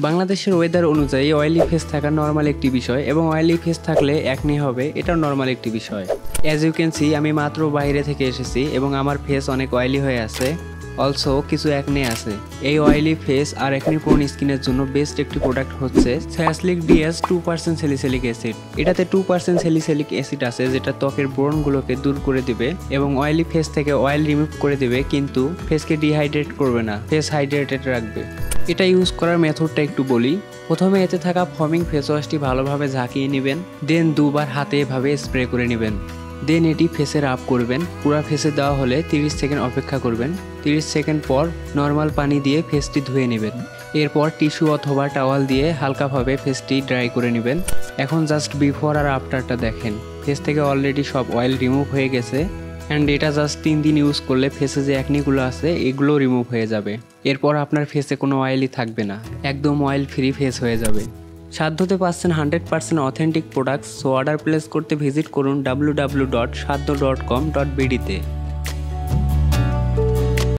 বাংলাদেশের ওয়েদার অনুযায়ী oily face থাকা নর্মাল একটি বিষয় এবং অয়েলি ফেস থাকলে একনি হবে, এটাও নর্মাল একটি বিষয়। অ্যাজ ইউ ক্যান সি আমি মাত্র বাইরে থেকে এসেছি এবং আমার ফেস অনেক অয়েলি হয়ে আছে, অলসো কিছু একনি আছে। এই অয়েলি ফেস আর একনি প্রোন স্কিনের জন্য বেস্ট একটি প্রোডাক্ট হচ্ছে স্যাসলিক ডিএস 2% স্যালিসিলিক অ্যাসিড। এটাতে 2% স্যালিসিলিক অ্যাসিড আছে যেটা ত্বকের ব্রণগুলোকে দূর করে দিবে এবং অয়েলি ফেস থেকে অয়েল রিমুভ করে দিবে, কিন্তু ফেসকে ডিহাইড্রেট করবে না, ফেস হাইড্রেটেড রাখবে। এটা ইউজ করার মেথডটা একটু বলি। প্রথমে এতে থাকা ফর্মিং ফেস ওয়াশটি ভালোভাবে ঝাঁকিয়ে নেবেন, দেন দুবার হাতে এভাবে স্প্রে করে নেবেন, দেন এটি ফেসে রাব করবেন। পুরা ফেসে দেওয়া হলে 30 সেকেন্ড অপেক্ষা করবেন। 30 সেকেন্ড পর নর্মাল পানি দিয়ে ফেসটি ধুয়ে নেবেন। এরপর টিস্যু অথবা টাওয়াল দিয়ে হালকাভাবে ফেসটি ড্রাই করে নেবেন। এখন জাস্ট বিফোর আর আফটারটা দেখেন, ফেস থেকে অলরেডি সব অয়েল রিমুভ হয়ে গেছে অ্যান্ড এটা জাস্ট 3 দিন ইউজ করলে ফেসে যে একনিগুলো আছে এগুলো রিমুভ হয়ে যাবে। এরপর আপনার ফেসে কোনো অয়েলই থাকবে না, একদম অয়েল ফ্রি ফেস হয়ে যাবে। সাধ্যতে পাচ্ছেন 100% authentic products. So order place করতে ভিজিট করুন www.sadhya.com.bd তে।